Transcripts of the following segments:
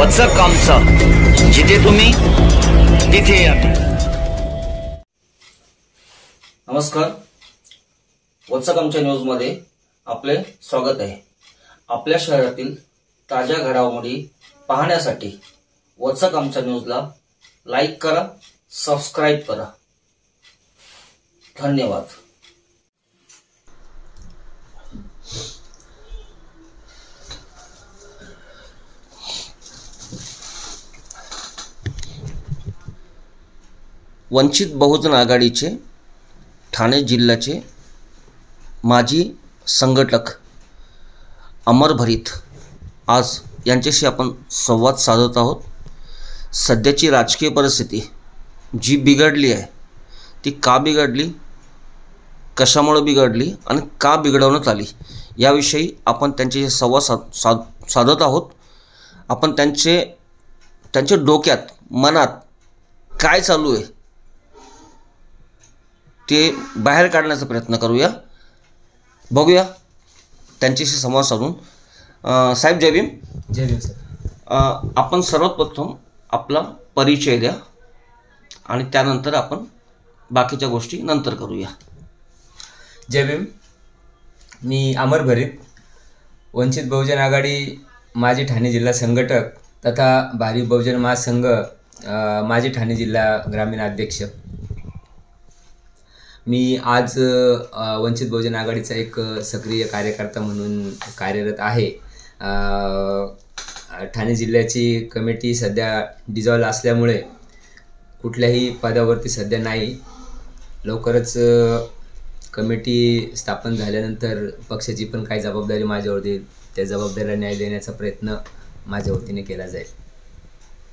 वचक आमचं, जिथे तुम्ही तिथे या. नमस्कार, वचक आमच्या न्यूजमध्ये आपले स्वागत आहे. आपल्या शहरातील ताज्या घडामोडी पाहण्यासाठी वचक आमच्या न्यूजला लाईक करा, सबस्क्राईब करा. धन्यवाद. वंचित बहुजन आघाडीचे ठाणे जिल्ह्याचे माजी संघटक अमर भरीत आज यांच्याशी आपण संवाद साधत आहोत. सध्याची राजकीय परिस्थिती जी बिघडली आहे ती का बिघडली, कशामुळे बिघडली आणि का बिघडवण्यात आली याविषयी आपण त्यांच्याशी संवाद साधत आहोत. आपण त्यांच्या डोक्यात मनात काय चालू आहे ते बाहेर काढण्याचा प्रयत्न करूया. बघूया त्यांच्याशी संवाद साधून. साहेब जय भीम. जय भीम सर. आपण सर्वात प्रथम आपला परिचय द्या आणि त्यानंतर आपण बाकीच्या गोष्टी नंतर करूया. जय भीम. मी अमर भरीत, वंचित बहुजन आघाडी माजी ठाणे जिल्हा संघटक तथा भारिप बहुजन महासंघ माजी ठाणे जिल्हा ग्रामीण अध्यक्ष. मी आज वंचित बहुजन आघाडीचा एक सक्रिय कार्यकर्ता म्हणून कार्यरत आहे. ठाणे जिल्ह्याची कमिटी सध्या डिझॉल्व असल्यामुळे कुठल्याही पदावरती सध्या नाही. लवकरच कमिटी स्थापन झाल्यानंतर पक्षाची पण काही जबाबदारी माझ्यावर देईल, त्या जबाबदारीला न्याय देण्याचा प्रयत्न माझ्या वतीने केला जाईल.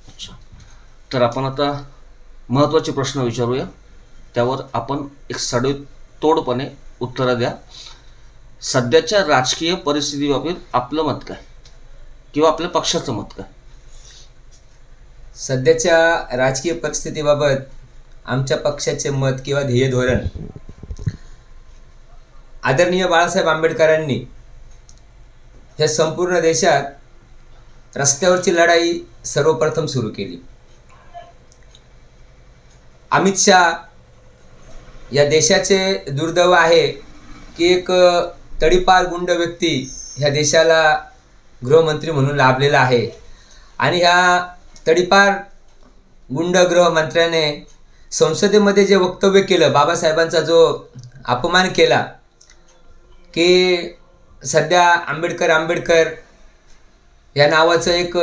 अच्छा, तर आपण आता महत्त्वाचे प्रश्न विचारूया, त्यावर आपण एक सडेतोडपणे उत्तरं द्या. सध्याच्या राजकीय परिस्थितीबाबत आपलं मत काय किंवा आपल्या पक्षाचं मत काय? सध्याच्या राजकीय परिस्थितीबाबत आमच्या पक्षाचे मत किंवा ध्येय धोरण, आदरणीय बाळासाहेब आंबेडकरांनी ह्या संपूर्ण देशात रस्त्यावरची लढाई सर्वप्रथम सुरू केली. अमित शहा या देशाचे दुर्दैव आहे की एक तडीपार गुंड व्यक्ती ह्या देशाला गृहमंत्री म्हणून लाभलेला आहे आणि ह्या तडीपार गुंड गृहमंत्र्याने संसदेमध्ये जे वक्तव्य केलं, बाबासाहेबांचा जो अपमान केला की सध्या आंबेडकर या नावाचं एक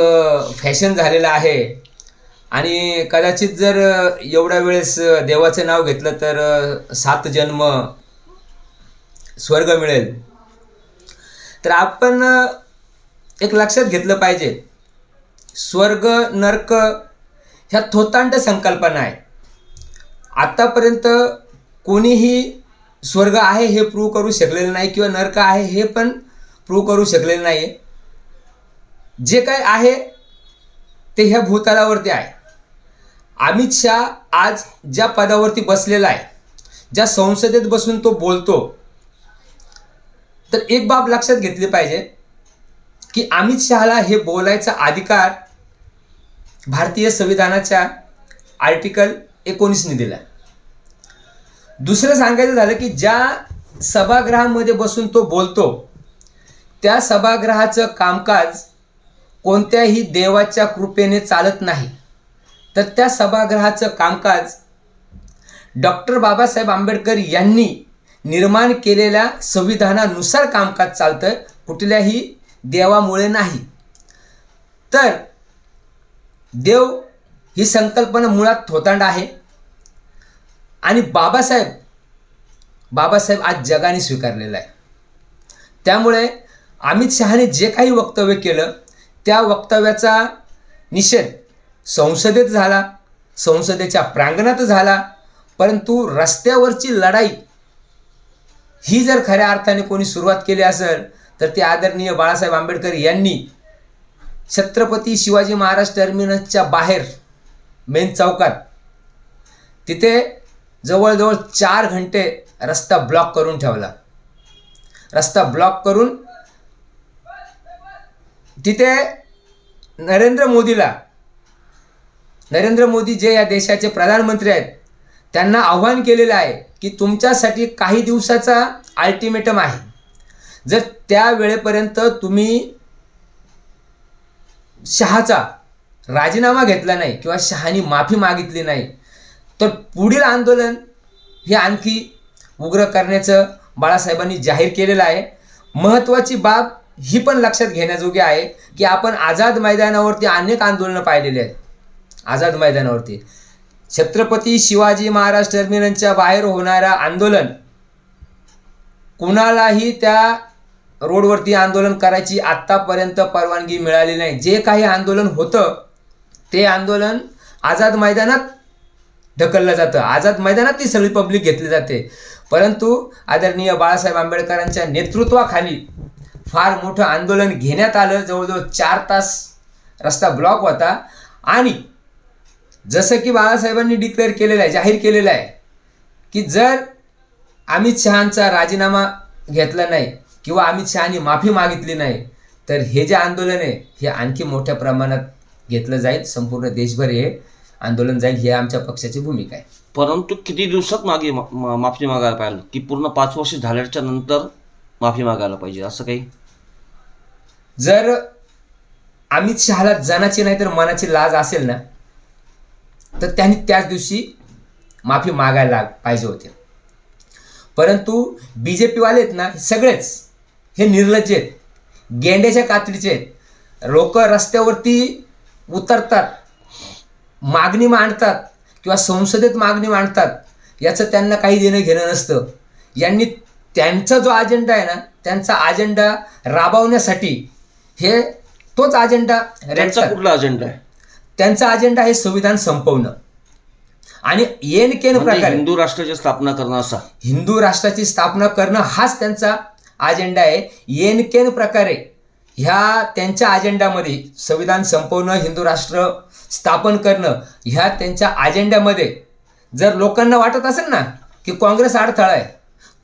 फॅशन झालेलं आहे आणि कदाचित जर एवढ्या वेळेस देवाचं नाव घेतलं तर 7 जन्म स्वर्ग मिळेल. तर आपण एक लक्षात घेतलं पाहिजे, स्वर्ग नरक ह्या थोतांड संकल्पना आहेत. आतापर्यंत कोणीही स्वर्ग आहे हे प्रूव्ह करू शकलेलं नाही किंवा नरक आहे हे पण प्रूव्ह करू शकलेलं नाही. जे काय आहे ते ह्या भूतलावरती आहे. अमित शहा आज ज्या पदावरती बसलेला आहे, ज्या संसदेत बसून तो बोलतो, तर एक बाब लक्षात घेतली पाहिजे की अमित शहाला हे बोलायचा अधिकार भारतीय संविधानाच्या आर्टिकल 19 ने दिला. दुसरं सांगायचं झालं की ज्या सभागृहामध्ये बसून तो बोलतो त्या सभागृहाचं कामकाज कोणत्याही देवाच्या कृपेने चालत नाही, तर त्या सभागृहाचं कामकाज डॉक्टर बाबासाहेब आंबेडकर यांनी निर्माण केलेल्या संविधानानुसार कामकाज चालतं, कुठल्याही देवामुळे नाही. तर देव ही संकल्पना मुळात थोतांड आहे आणि बाबासाहेब आज जगाने स्वीकारलेला आहे. त्यामुळे अमित शहाने जे काही वक्तव्य केलं त्या वक्तव्याचा निषेध संसदेत झाला, संसदेच्या प्रांगणात झाला, परंतु रस्त्यावरची लढाई ही जर खऱ्या अर्थाने कोणी सुरुवात केली असेल तर ते आदरणीय बाळासाहेब आंबेडकर यांनी छत्रपती शिवाजी महाराज टर्मिनसच्या बाहेर मेन चौकात तिथे जवळजवळ 4 घंटे रस्ता ब्लॉक करून ठेवला. रस्ता ब्लॉक करून तिथे नरेंद्र मोदी जे या देशाचे प्रधानमंत्री आहेत त्यांना आव्हान केलेलं आहे की तुमच्यासाठी काही दिवसाचा अल्टिमेटम आहे. जर त्या वेळेपर्यंत तुम्ही शहाचा राजीनामा घेतला नाही किंवा शहानी माफी मागितली नाही तर पुढील आंदोलन हे आणखी उग्र करण्याचं बाळासाहेबांनी जाहीर केलेलं आहे. महत्त्वाची बाब ही पण लक्षात घेण्याजोगी आहे की आपण आझाद मैदानावरती अनेक आंदोलनं पाहिलेली आहेत. आझाद मैदानावरती छत्रपती शिवाजी महाराज टर्मिनसच्या बाहेर होणारं आंदोलन कुणालाही त्या रोडवरती आंदोलन करायची आत्तापर्यंत परवानगी मिळाली नाही. जे काही आंदोलन होतं ते आंदोलन आझाद मैदानात ढकललं जातं. आझाद मैदानात ती सगळी पब्लिक घेतली जाते. परंतु आदरणीय बाळासाहेब आंबेडकरांच्या नेतृत्वाखाली फार मोठं आंदोलन घेण्यात आलं. जवळजवळ 4 तास रस्ता ब्लॉक होता. आणि जसं की बाळासाहेबांनी डिक्लेअर केलेलं आहे, जाहीर केलेलं आहे की जर अमित शहांचा राजीनामा घेतला नाही किंवा अमित शहानी माफी मागितली नाही तर हे जे आंदोलन आहे हे आणखी मोठ्या प्रमाणात घेतलं जाईल. संपूर्ण देशभर हे आंदोलन जाईल. ही आमच्या पक्षाची भूमिका आहे. परंतु किती दिवसात माफी मागायला पाहिजे की पूर्ण 5 वर्ष झाल्याच्या नंतर माफी मागायला पाहिजे असं काही? जर अमित शहाला जनाची नाही तर मनाची लाज असेल ना तर त्यांनी त्याच दिवशी माफी मागायला पाहिजे होते. परंतु BJP वाले आहेत ना सगळेच हे निर्लज्ज आहेत, गेंड्याच्या कातडीचे आहेत. लोक रस्त्यावरती उतरतात, मागणी मांडतात किंवा संसदेत मागणी मांडतात, याचं त्यांना काही देणं घेणं नसतं. यांनी त्यांचा जो अजेंडा आहे ना त्यांचा अजेंडा राबवण्यासाठी हे तोच अजेंडा त्यांचा कुठला अजेंडा आहे? त्यांचा अजेंडा आहे संविधान संपवणं आणि येनकेन प्रकारे हिंदू राष्ट्राची स्थापना करणं. असा हिंदू राष्ट्राची स्थापना करणं हाच त्यांचा अजेंडा आहे. येनकेन प्रकारे ह्या त्यांच्या अजेंडामध्ये संविधान संपवणं, हिंदू राष्ट्र स्थापन करणं ह्या त्यांच्या अजेंड्यामध्ये जर लोकांना वाटत असेल ना की काँग्रेस अडथळा आहे,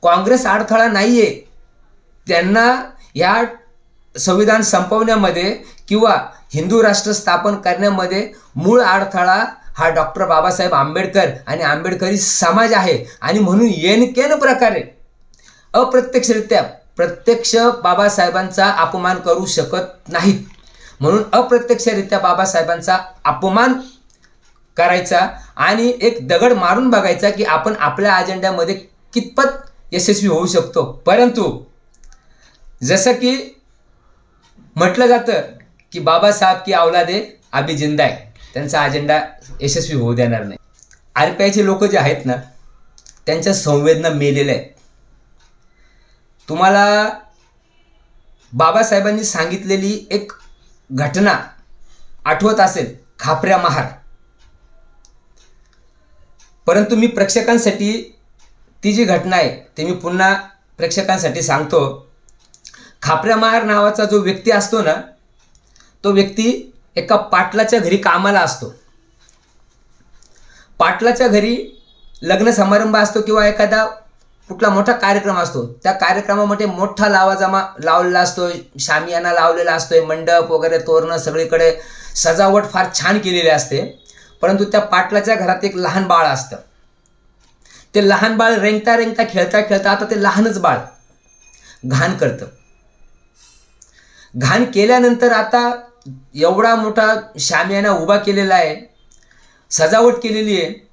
काँग्रेस अडथळा नाही आहे. त्यांना या संविधान संपवण्यामध्ये किंवा हिंदू राष्ट्र स्थापन करण्यामध्ये मूळ अडथळा हा डॉक्टर बाबासाहेब आंबेडकर आणि आंबेडकरी समाज आहे. आणि म्हणून येनकेन प्रकारे अप्रत्यक्षरित्या प्रत्यक्ष बाबासाहेबांचा अपमान करू शकत नाहीत. म्हणून अप्रत्यक्षरित्या बाबासाहेबांचा अपमान करायचा आणि एक दगड मारून बघायचा की आपण आपल्या अजेंड्यामध्ये कितपत यशस्वी होऊ शकतो. परंतु जसं की म्हटलं जातं की बाबासाहेब की औलादे अभी जिंदा आहे, त्यांचा अजेंडा यशस्वी होऊ देणार नाही. RPIचे लोक जे आहेत ना त्यांच्या संवेदना मेलेल्या आहेत. तुम्हाला बाबासाहेबांनी सांगितलेली एक घटना आठवत असेल, खापऱ्या महार. परंतु मी प्रेक्षकांसाठी ती जी घटना आहे ते मी पुन्हा प्रेक्षकांसाठी सांगतो. खापऱ्या महार नावाचा जो व्यक्ती असतो ना तो व्यक्ती एका पाटलाच्या घरी कामाला असतो. पाटलाच्या घरी लग्न समारंभ असतो किंवा एखादा कुठला मोठा कार्यक्रम असतो. त्या कार्यक्रमामध्ये मोठा लावाजमा लावलेला असतो, शामियाना लावलेला असतोय, मंडप वगैरे तोरणं सगळीकडे सजावट फार छान केलेली असते. परंतु त्या पाटलाच्या घरात एक लहान बाळ असतं. ते लहान बाळ रेंगता रेंगता खेळता खेळता आता ते लहानच बाळ घाण करतं. घाण केल्यानंतर आता एवढा मोठा शामियाना उभा केलेला आहे, सजावट केलेली आहे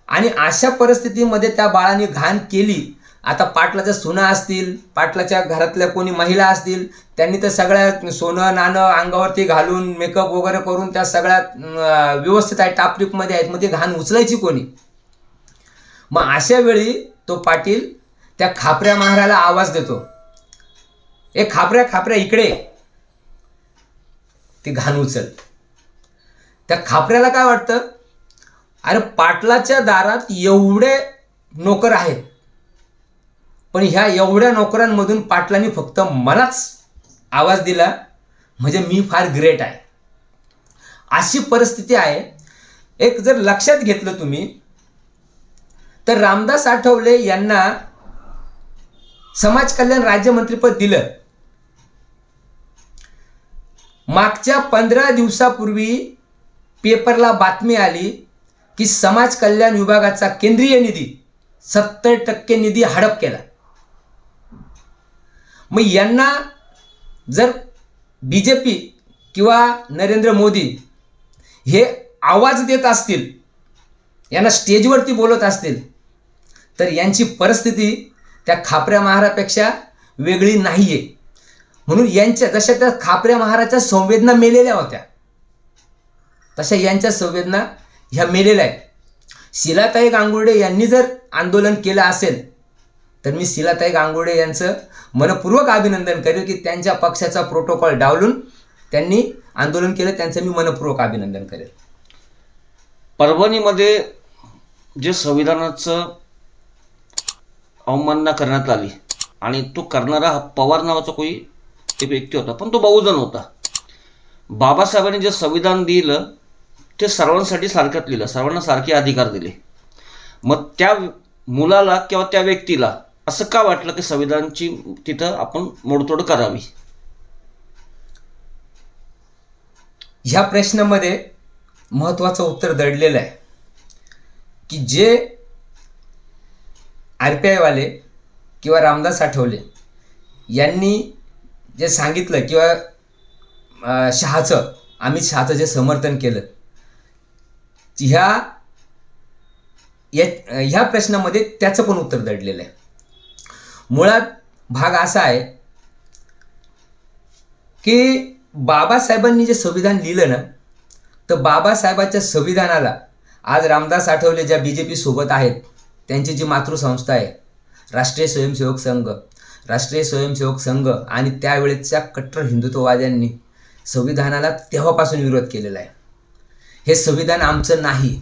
आणि अशा परिस्थितीमध्ये त्या बाळाने घाण केली. आता पाटलाच्या सुना असतील, पाटलाच्या घरातल्या कोणी महिला असतील, त्यांनी तर सगळ्या सोनं नाणं अंगावरती घालून मेकअप वगैरे करून त्या सगळ्या व्यवस्थित आहे, टापटीपमध्ये आहेत. मग ते घाण उचलायची कोणी? मग अशा वेळी तो पाटील त्या खापऱ्या महाराला आवाज देतो, ए खापऱ्या खापऱ्या इकडे, ती घाण उचल. त्या खापऱ्याला काय वाटतं, अरे पाटलाच्या दारात एवढे नोकर आहेत पण ह्या एवढ्या नोकरांमधून पाटलांनी फक्त मलाच आवाज दिला म्हणजे मी फार ग्रेट आहे. अशी परिस्थिती आहे. एक जर लक्षात घेतलं तुम्ही तर रामदास आठवले यांना समाज कल्याण राज्यमंत्रीपद दिलं. मागच्या 15 दिवसापूर्वी पेपरला बातमी आली की समाज कल्याण विभागाचा केंद्रीय निधी 70% निधी हडप केला. मग यांना जर BJP किंवा नरेंद्र मोदी हे आवाज देत असतील, यांना स्टेजवरती बोलत असतील, तर यांची परिस्थिती त्या खापऱ्या महारापेक्षा वेगळी नाही आहे. म्हणून यांच्या जशा त्या खापऱ्या महाराच्या संवेदना मेलेल्या होत्या, तशा यांच्या संवेदना ह्या मेलेल्या आहेत. शिलाताई गांगुर्डे यांनी जर आंदोलन केलं असेल तर मी शिलाताई गांगुर्डे यांचं मनपूर्वक अभिनंदन करेल की त्यांच्या पक्षाचा प्रोटोकॉल डावलून त्यांनी आंदोलन केलं. त्यांचं मी मनपूर्वक अभिनंदन करेल. परभणीमध्ये जे संविधानाचं अवमानना करण्यात आली आणि तो करणारा हा पवार नावाचा कोणी एक व्यक्ती होता, पण तो बहुजन होता. बाबासाहेबांनी जे संविधान दिलं ते सर्वांसाठी सारखंच लिहिलं, सर्वांना सारखे अधिकार दिले. मग त्या मुलाला किंवा त्या व्यक्तीला असं का वाटलं की संविधानाची तिथं आपण मोडतोड करावी? ह्या प्रश्नामध्ये महत्त्वाचं उत्तर दडलेलं आहे की जे RPI वाले किंवा रामदास आठवले यांनी जे सांगितलं किंवा अमित शहाचं जे समर्थन केलं, ह्या प्रश्नामध्ये त्याचं पण उत्तर दडलेलं आहे. मुळात भाग असा आहे की बाबासाहेबांनी जे संविधान लिहिलं ना, तर बाबासाहेबांच्या संविधानाला आज रामदास आठवले ज्या BJP सोबत आहेत, त्यांची जी मातृसंस्था आहे राष्ट्रीय स्वयंसेवक संघ आणि त्यावेळेच्या कट्टर हिंदुत्ववाद्यांनी संविधानाला तेव्हापासून विरोध केलेला आहे. हे संविधान आमचं नाही.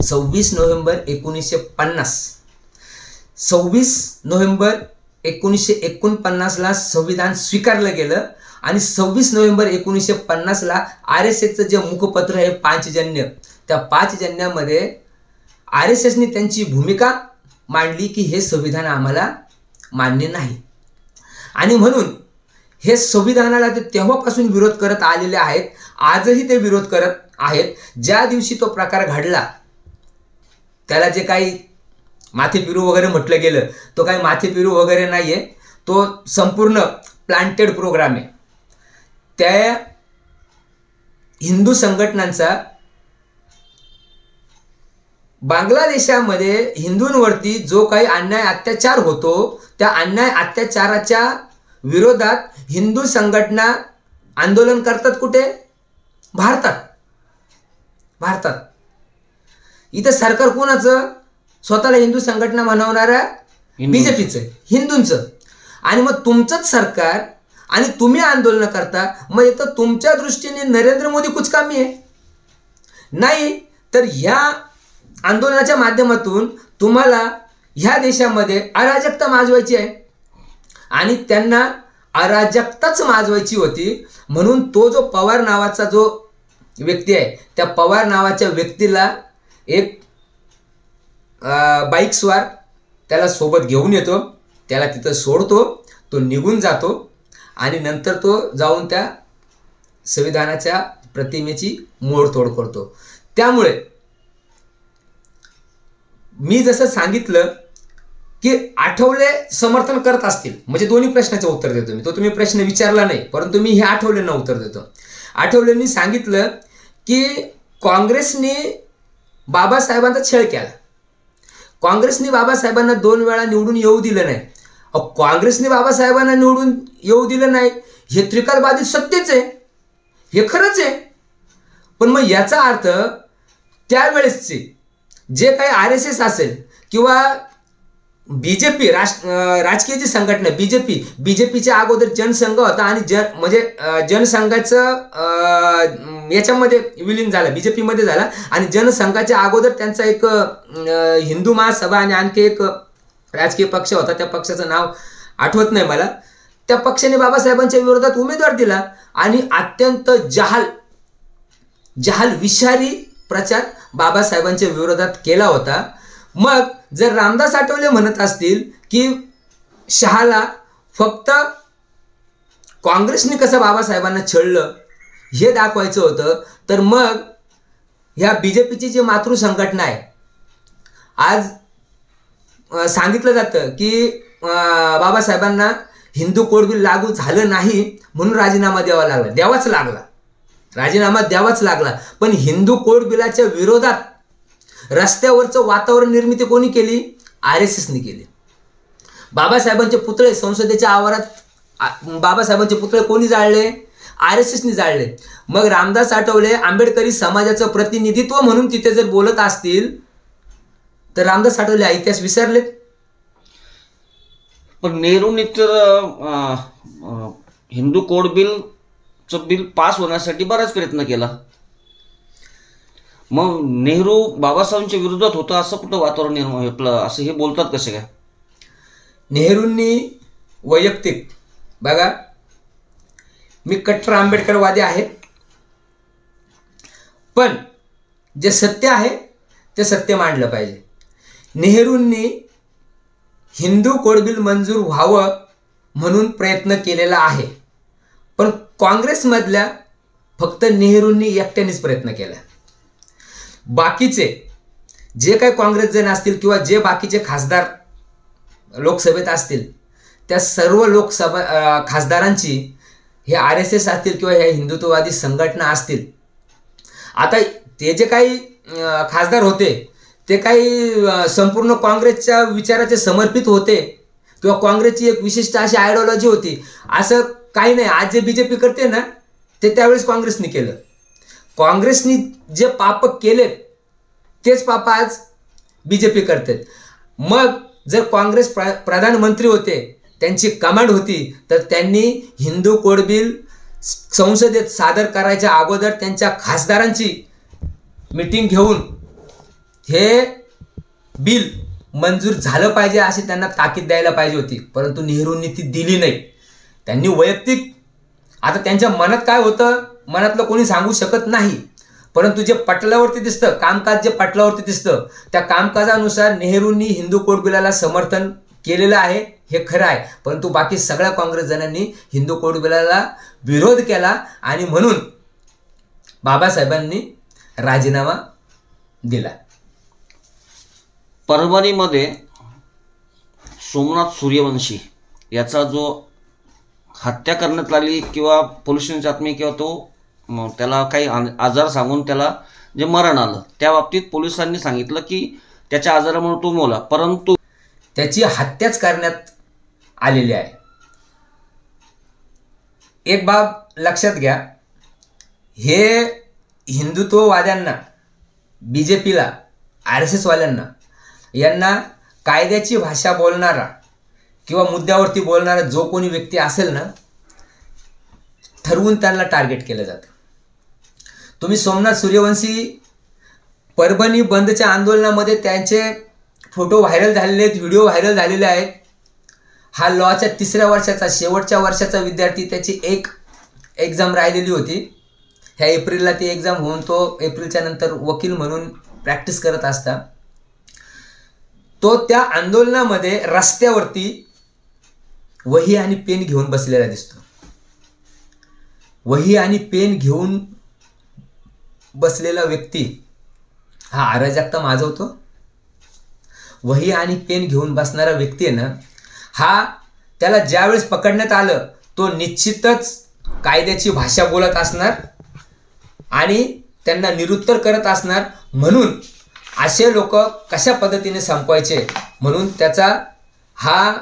26 नोव्हेंबर 1949ला संविधान स्वीकारलं गेलं आणि 26 नोव्हेंबर 1950ला RSSचं जे मुखपत्र आहे पांचजन्य, त्या पांचजन्यामध्ये RSSने त्यांची भूमिका मांडली की हे संविधान आम्हाला मान्य नाही. आणि म्हणून हे संविधानाला ते तेव्हापासून विरोध करत आलेले आहेत. आजही ते विरोध करत आहेत. ज्या दिवशी तो प्रकार घडला त्याला जे काही माथेपिरू वगैरे म्हटलं गेलं, तो काही माथेपिरू वगैरे नाही आहे, तो संपूर्ण प्लांटेड प्रोग्राम आहे. त्या हिंदू संघटनांचा बांगलादेशामध्ये हिंदूंवरती जो काही अन्याय अत्याचार होतो, त्या अन्याय अत्याचाराच्या विरोधात हिंदू संघटना आंदोलन करतात. कुठे? भारतात. इथं सरकार कोणाचं? स्वतःला हिंदू संघटना म्हणवणाऱ्या BJPचं, हिंदूंचं. आणि मग तुमचंच सरकार आणि तुम्ही आंदोलन करता, मग इथं तुमच्या दृष्टीने नरेंद्र मोदी कुचकामी आहे नाही. तर ह्या आंदोलनाच्या माध्यमातून तुम्हाला ह्या देशामध्ये अराजकता माजवायची आहे आणि त्यांना अराजकताच माजवायची होती. म्हणून तो जो पवार नावाचा जो व्यक्ती आहे, त्या पवार नावाच्या व्यक्तीला एक बाईकस्वार त्याला सोबत घेऊन येतो, त्याला तिथं सोडतो, तो निघून जातो आणि नंतर तो जाऊन त्या संविधानाच्या प्रतिमेची मोडतोड करतो. त्यामुळे मी जसं सांगितलं की आठवले समर्थन करत असतील, म्हणजे दोन्ही प्रश्नाचं उत्तर देतो मी. तो तुम्ही प्रश्न विचारला नाही, परंतु मी हे आठवलेंना उत्तर देतो. आठवलेंनी सांगितलं की काँग्रेसने बाबासाहेबांचा छळ केला. काँग्रेसने बाबासाहेबांना 2 वेळा निवडून येऊ दिलं नाही. काँग्रेसने बाबासाहेबांना निवडून येऊ दिलं नाही हे त्रिकालबाधित सत्यच आहे, हे खरंच आहे. पण मग याचा अर्थ त्यावेळेसचे जे काही RSS असेल किंवा BJP राजकीय जी संघटना BJPच्या अगोदर जनसंघ होता आणि जनसंघाचं याच्यामध्ये विलीन झाला, BJPमध्ये झाला. आणि जनसंघाच्या अगोदर त्यांचा एक हिंदू महासभा आणि आणखी एक राजकीय पक्ष होता, त्या पक्षाचं नाव आठवत नाही मला. त्या पक्षाने बाबासाहेबांच्या विरोधात उमेदवार दिला आणि अत्यंत जहाल विषारी प्रचार बाबासाहेबांच्या विरोधात केला होता. मग जर रामदास आठवले म्हणत असतील की शहाला फक्त काँग्रेसने कसं बाबासाहेबांना छळलं हे दाखवायचं होतं. तर मग ह्या BJPची जी मातृ संघटना आहे, आज सांगितलं जातं की बाबासाहेबांना हिंदू कोड बिल लागू झालं नाही म्हणून राजीनामा राजीनामा द्यावाच लागला. पण हिंदू कोड बिलाच्या विरोधात रस्त्यावरचं वातावरण निर्मिती कोणी केली? RSSने केली. बाबासाहेबांचे पुतळे संसदेच्या आवारात बाबासाहेबांचे पुतळे कोणी जाळले? RSSने जाळले. मग रामदास आठवले आंबेडकरी समाजाचं प्रतिनिधित्व म्हणून तिथे जर बोलत असतील तर रामदास आठवले इतिहास विसरलेत. पण नेहरूंनी तर हिंदू कोड बिल पास होण्यासाठी बराच प्रयत्न केला. मग नेहरू बाबासाहेबांच्या विरोधात होतं असं कुठं वातावरण निर्माण आपलं असं हे बोलतात कसे काय? नेहरूंनी वैयक्तिक बघा, मी कट्टर आंबेडकरवादी आहे, पण जे सत्य आहे ते सत्य मांडलं पाहिजे. नेहरूंनी हिंदू कोड बिल मंजूर व्हावं म्हणून प्रयत्न केलेला आहे, पण काँग्रेसमधल्या फक्त नेहरूंनी एकट्यानेच प्रयत्न केला. बाकीचे जे काही काँग्रेस जण असतील किंवा जे बाकीचे खासदार लोकसभेत असतील त्या सर्व खासदारांची हे RSS असतील किंवा ह्या हिंदुत्ववादी संघटना असतील, आता ते जे काही खासदार होते ते काही संपूर्ण काँग्रेसच्या विचाराचे समर्पित होते किंवा काँग्रेसची एक विशिष्ट अशी आयडिओलॉजी होती असं काही नाही. आज जे BJP करते ना ते त्यावेळेस काँग्रेसने केलं. काँग्रेसनी जे पाप केलेत तेच पाप आज BJP करतात. मग जर काँग्रेस प्रधानमंत्री होते, त्यांची कमांड होती, तर त्यांनी हिंदू कोड बिल संसदेत सादर करायच्या अगोदर त्यांच्या खासदारांची मीटिंग घेऊन हे बिल मंजूर झालं पाहिजे अशी त्यांना ताकीद द्यायला पाहिजे होती. परंतु नेहरूंनी ती दिली नाही. त्यांनी वैयक्तिक, आता त्यांच्या मनात काय होतं मनातलं कोणी सांगू शकत नाही, परंतु जे पटलावरती दिसतं, कामकाज जे पटलावरती दिसतं, त्या कामकाजानुसार नेहरूंनी हिंदू कोड बिलाला समर्थन केलेलं आहे हे खरं आहे. परंतु बाकी सगळ्या काँग्रेस जणांनी हिंदू कोड बिलाला विरोध केला आणि म्हणून बाबासाहेबांनी राजीनामा दिला. परभणीमध्ये सोमनाथ सूर्यवंशी याचा जो हत्या करण्यात आली किंवा पोलीस बातमी किंवा तो त्याला काही आजार सांगून त्याला जे मरण आलं, त्या बाबतीत पोलिसांनी सांगितलं की त्याच्या आजारामुळे तो मेला, परंतु त्याची हत्याच करण्यात आलेली आहे. एक बाब लक्षात घ्या, हे हिंदुत्ववाद्यांना, BJPला, RSS वाल्यांना यांना कायद्याची भाषा बोलणारा किंवा मुद्द्यावरती बोलणारा जो कोणी व्यक्ती असेल ना, ठरवून त्यांना टार्गेट केलं जातं. तुम्ही सोमनाथ सूर्यवंशी परभणी बंदच्या आंदोलनामध्ये त्यांचे फोटो व्हायरल झालेले आहेत, व्हिडिओ व्हायरल झालेले आहेत. हा लॉच्या 3ऱ्या वर्षाचा शेवटच्या वर्षाचा विद्यार्थी, त्याची एक एक्झाम राहिलेली होती. ह्या एप्रिलला ती एक्झाम होऊन तो एप्रिलच्या नंतर वकील म्हणून प्रॅक्टिस करत असता. तो त्या आंदोलनामध्ये रस्त्यावरती वही आणि पेन घेऊन बसलेला दिसतो. वही आणि पेन घेऊन बसलेला व्यक्ती हा अराजकता माजवतो. वही आणि पेन घेऊन बसणारा व्यक्ती आहे ना, हा त्याला ज्यावेळेस पकडण्यात आलं तो निश्चितच कायद्याची भाषा बोलत असणार आणि त्यांना निरुत्तर करत असणार. म्हणून असे लोक कशा पद्धतीने संपवायचे म्हणून त्याचा हा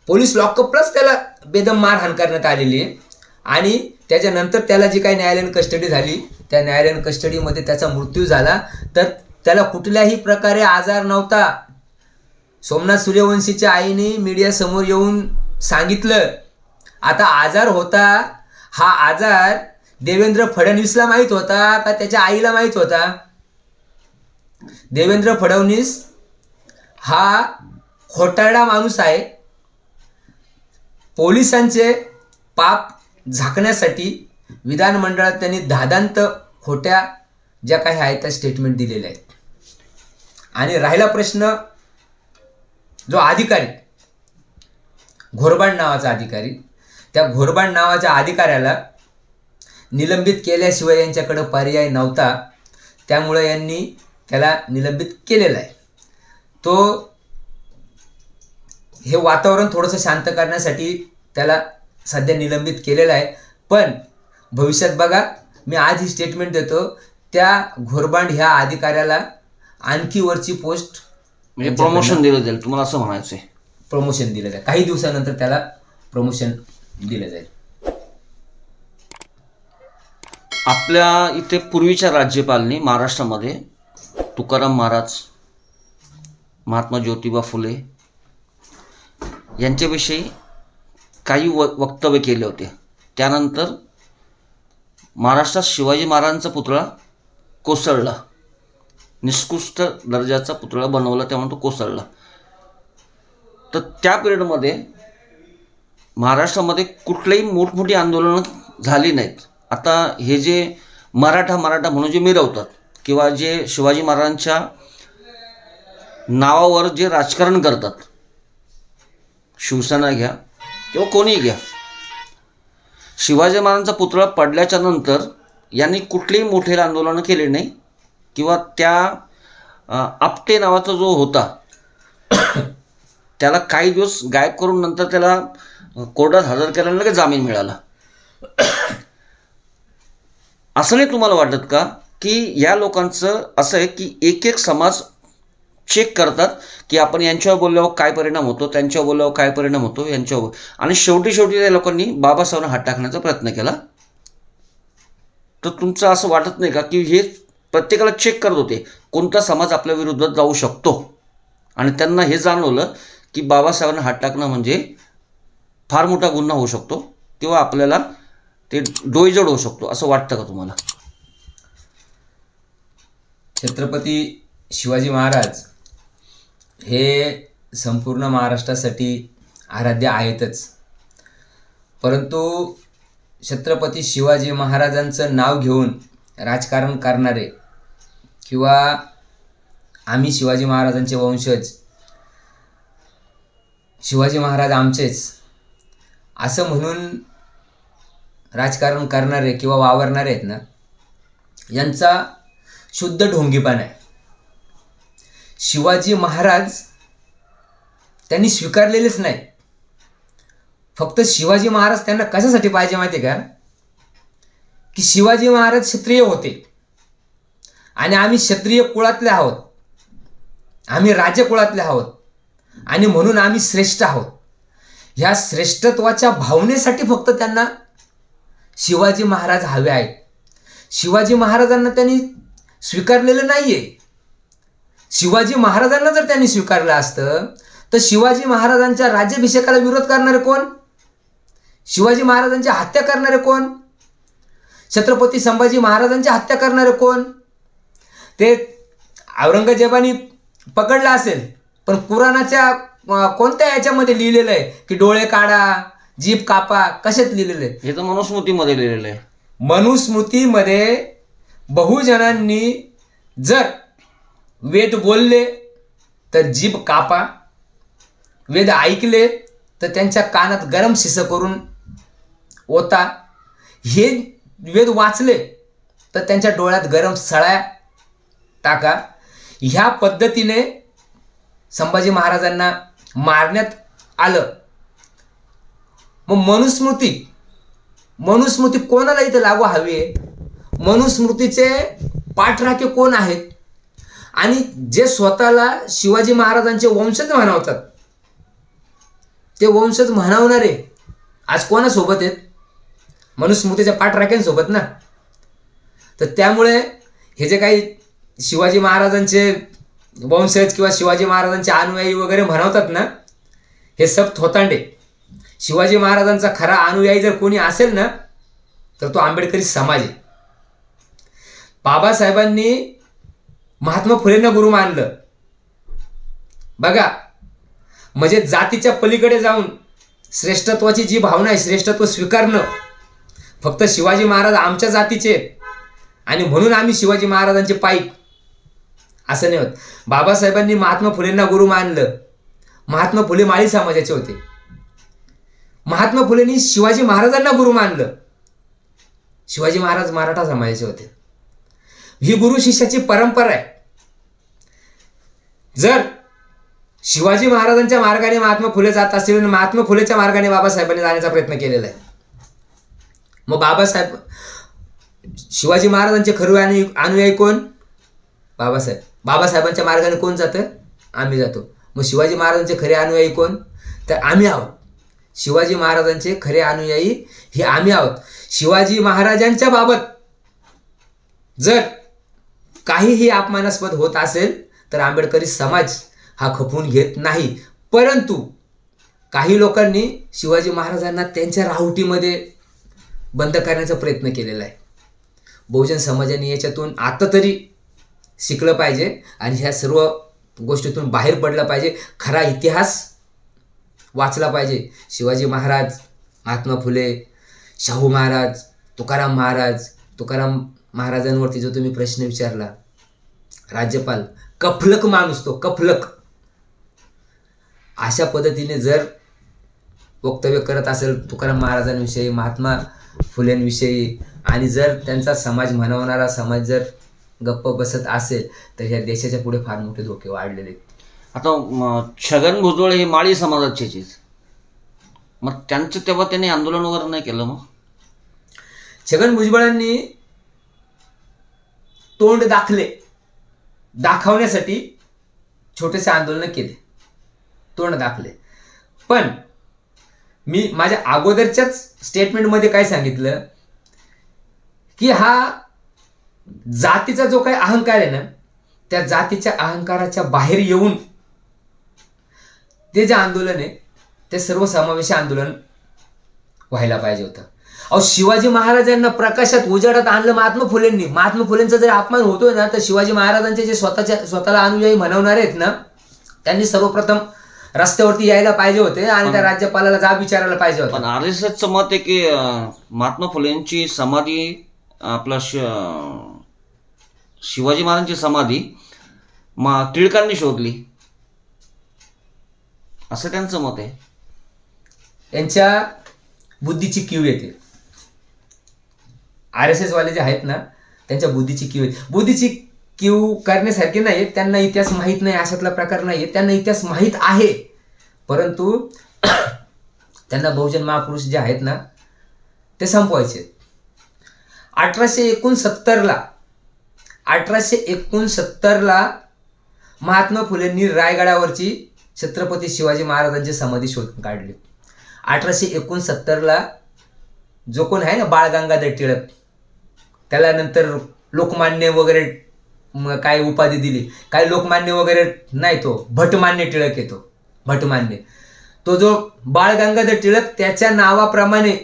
पोलीस लॉकअप प्लस त्याला बेदम मारहाण करण्यात आलेली आहे. आणि त्याच्यानंतर त्याला जी काही न्यायालयीन कस्टडी झाली त्या न्यायालयीन कस्टडीमध्ये त्याचा मृत्यू झाला. तर त्याला कुठल्याही प्रकारे आजार नव्हता. सोमनाथ सूर्यवंशीच्या आईने मीडियासमोर येऊन सांगितलं. आता आजार होता, हा आजार देवेंद्र फडणवीसला माहीत होता का त्याच्या आईला माहीत होता? देवेंद्र फडणवीस हा खोटारडा माणूस आहे. पोलिसांचे पाप झाकण्यासाठी विधानमंडळात त्यांनी दादांत खोट्या ज्या काही आहेत त्या स्टेटमेंट दिलेल्या आहेत. आणि राहिला प्रश्न, जो अधिकारी घोरबाड नावाचा अधिकारी, त्या घोरबाड नावाच्या अधिकाऱ्याला निलंबित केल्याशिवाय यांच्याकडे पर्याय नव्हता. त्यामुळे यांनी त्याला निलंबित केलेलं आहे. तो हे वातावरण थोडंसं शांत करण्यासाठी त्याला सध्या निलंबित केलेलं आहे. पण भविष्यात बघा, मी आज ही स्टेटमेंट देतो, त्या घोरबांड ह्या अधिकाऱ्याला आणखी वरची पोस्ट म्हणजे प्रमोशन दिलं जाईल, तुम्हाला असं म्हणायचं आहे? प्रमोशन दिलं जाईल. काही दिवसानंतर त्याला प्रमोशन दिलं जाईल. आपल्या इथे पूर्वीच्या राज्यपालनी महाराष्ट्रामध्ये तुकाराम महाराज, महात्मा ज्योतिबा फुले यांच्याविषयी काही वक्तव्य केले होते. त्यानंतर महाराष्ट्रात शिवाजी महाराजांचा पुतळा कोसळला, निकृष्ट दर्जाचा पुतळा बनवला, त्यामुळे तो कोसळला. तर त्या पिरियडमध्ये महाराष्ट्रामध्ये कुठलीही मोठमोठी आंदोलनं झाली नाहीत. आता हे जे मराठा म्हणून जे मिरवतात किंवा जे शिवाजी महाराजांच्या नावावर जे राजकारण करतात, शिवसेना घ्या किंवा कोणीही घ्या, शिवाजी महाराजांचा पुतळा पडल्याच्या नंतर यांनी कुठलीही मोठे आंदोलनं केली नाही किंवा त्या आपटे नावाचा जो होता त्याला काही दिवस गायब करून नंतर त्याला कोर्टात हजर केल्यानं लगेच जामीन मिळाला. असं नाही तुम्हाला वाटत का की या लोकांचं असं आहे की एक एक समाज चेक करतात की आपण यांच्यावर बोलल्यावर काय परिणाम होतो, त्यांच्यावर बोलल्यावर काय परिणाम होतो, यांच्यावर, आणि शेवटी त्या लोकांनी बाबासाहेबांना हात टाकण्याचा प्रयत्न केला. तर तुमचं असं वाटत नाही का की हे प्रत्येकाला चेक करत होते कोणता समाज आपल्या विरोधात जाऊ शकतो, आणि त्यांना हे जाणवलं की बाबासाहेबांना हात टाकणं म्हणजे फार मोठा गुन्हा होऊ शकतो किंवा आपल्याला ते डोईजड होऊ शकतो, असं वाटतं का तुम्हाला? छत्रपती शिवाजी महाराज हे संपूर्ण महाराष्ट्रासाठी आराध्य आहेतच, परंतु छत्रपती शिवाजी महाराजांचं नाव घेऊन राजकारण करणारे किंवा आम्ही शिवाजी महाराजांचे वंशज, शिवाजी महाराज आमचेच असं म्हणून राजकारण करणारे किंवा वावरणारे आहेत ना, यांचा शुद्ध ढोंगीपणा आहे. शिवाजी महाराज त्यांनी स्वीकारलेलेच नाही. फक्त शिवाजी महाराज त्यांना कशासाठी पाहिजे माहिती आहे का, की शिवाजी महाराज क्षत्रिय होते आणि आम्ही क्षत्रिय कुळातले आहोत, आम्ही राजकुळातले आहोत आणि म्हणून आम्ही श्रेष्ठ आहोत. ह्या श्रेष्ठत्वाच्या भावनेसाठी फक्त त्यांना शिवाजी महाराज हवे आहेत. शिवाजी महाराजांना त्यांनी स्वीकारलेलं नाहीये. शिवाजी महाराजांना जर त्यांनी स्वीकारलं असतं तर शिवाजी महाराजांच्या राज्याभिषेकाला विरोध करणारे कोण? शिवाजी महाराजांच्या हत्या करणारे कोण? छत्रपती संभाजी महाराजांच्या हत्या करणारे कोण? ते औरंगजेबाने पकडलं असेल, पण कुराणाच्या कोणत्या याच्यामध्ये लिहिलेलं आहे की डोळे काढा, जीभ कापा? कशात लिहिलेलं आहे? हे तर मनुस्मृतीमध्ये लिहिलेलं आहे. मनुस्मृतीमध्ये बहुजनांनी जर वेद बोलले तर जीभ कापा, वेद ऐकले तर त्यांच्या कानात गरम शिस करून ओता, हे वेद वाचले तर त्यांच्या डोळ्यात गरम सळ्या टाका. ह्या पद्धतीने संभाजी महाराजांना मारण्यात आलं. मग मनुस्मृती कोणाला इथं लागू हवी आहे? मनुस्मृतीचे पाठराखे कोण आहेत? आणि जे स्वतःला शिवाजी महाराजांचे वंशज म्हणावतात, ते वंशज म्हणावणारे आज कोणासोबत आहेत? मनुस्मृतीच्या पाठराख्यांसोबत ना. तर त्यामुळे हे जे काही शिवाजी महाराजांचे वंशज किंवा शिवाजी महाराजांचे अनुयायी वगैरे म्हणावतात ना, हे सब थोतांडे. शिवाजी महाराजांचा खरा अनुयायी जर कोणी असेल ना तर तो आंबेडकरी समाज आहे. बाबासाहेबांनी महात्मा फुलेंना गुरु मानलं बघा. म्हणजे जातीच्या पलीकडे जाऊन श्रेष्ठत्वाची जी भावना आहे, श्रेष्ठत्व स्वीकारणं. फक्त शिवाजी महाराज आमच्या जातीचे आणि म्हणून आम्ही शिवाजी महाराजांचे पाईक, असं नाही होत. बाबासाहेबांनी महात्मा फुलेंना गुरु मानलं. महात्मा फुले माळी समाजाचे होते. महात्मा फुलेंनी शिवाजी महाराजांना गुरु मानलं. शिवाजी महाराज मराठा समाजाचे होते. ही गुरु शिष्याची परंपरा आहे. जर शिवाजी महाराजांच्या मार्गाने महात्मा फुले जात असतील आणि महात्मा फुलेच्या मार्गाने बाबासाहेबांनी जाण्याचा प्रयत्न केलेला आहे, मग बाबासाहेब शिवाजी महाराजांचे खरे अनुयायी कोण? बाबासाहेब. बाबासाहेबांच्या मार्गाने कोण जातं? आम्ही जातो. मग शिवाजी महाराजांचे खरे अनुयायी कोण? तर आम्ही आहोत. शिवाजी महाराजांचे खरे अनुयायी हे आम्ही आहोत. शिवाजी महाराजांच्या बाबत जर काहीही अपमानास्पद होत असेल तर आंबेडकरी समाज हा खपवून घेत नाही. परंतु काही लोकांनी शिवाजी महाराजांना त्यांच्या राहुटीमध्ये बंद करण्याचा प्रयत्न केलेला आहे. बहुजन समाजाने याच्यातून आता तरी शिकलं पाहिजे आणि ह्या सर्व गोष्टीतून बाहेर पडलं पाहिजे. खरा इतिहास वाचला पाहिजे. शिवाजी महाराज, महात्मा फुले, शाहू महाराज, तुकाराम महाराजांवरती जो तुम्ही प्रश्न विचारला, राज्यपाल कफलक माणूस, तो कफलक अशा पद्धतीने जर वक्तव्य करत असेल तुकाराम महाराजांविषयी, महात्मा फुलेंविषयी, आणि जर त्यांचा समाज म्हणवणारा समाज जर गप्प बसत असेल तर ह्या देशाच्या पुढे फार मोठे धोके वाढलेले आहेत. आता छगन भुजबळ हे माळी समाजाचेच, मग त्यांचं तेव्हा त्यांनी आंदोलन वगैरे नाही केलं? मग छगन भुजबळांनी तोंड दाखवण्यासाठी छोटेसे आंदोलन केले, तोंड दाखले. पण मी माझ्या अगोदरच्याच स्टेटमेंटमध्ये काय सांगितलं की हा जातीचा जो काही अहंकार आहे ना, त्या जातीच्या अहंकाराच्या बाहेर येऊन ते जे आंदोलन आहे ते सर्वसमावेशी आंदोलन व्हायला पाहिजे होतं. अहो, शिवाजी महाराजांना प्रकाशात उजाडात आणलं महात्मा फुलेंनी. महात्मा फुलेंचा जर अपमान होतोय ना, तर शिवाजी महाराजांचे जे स्वतःला अनुयायी म्हणवणारे आहेत ना, त्यांनी सर्वप्रथम रस्त्यावरती यायला पाहिजे होते आणि त्या राज्यपालाला जाब विचारायला पाहिजे होता. पण RSSचं मत आहे की महात्मा फुलेंची समाधी, आपला शिवाजी महाराजांची समाधी टिळकांनी शोधली, असं त्यांचं मत आहे. यांच्या बुद्धीची कीव येते. RSS वाले जे आहेत ना, त्यांच्या बुद्धीची कीव येते. बुद्धीची कीव करण्यासारखी नाही, त्यांना इतिहास माहीत नाही अशातला प्रकार नाही. त्यांना इतिहास माहीत आहे, परंतु त्यांना बहुजन महापुरुष जे आहेत ना ते संपवायचे. 1869ला महात्मा फुलेंनी रायगडावरची छत्रपती शिवाजी महाराजांची समाधी शोधून काढली. 1869ला जो कोण आहे ना बाळ गंगाधर टिळक, त्याला नंतर लोकमान्य वगैरे काय उपाधी दिली, काय लोकमान्य वगैरे नाही, तो भटमान्य टिळक येतो. भटमान्य तो जो बाळ गंगाधर टिळक, त्याच्या नावाप्रमाणे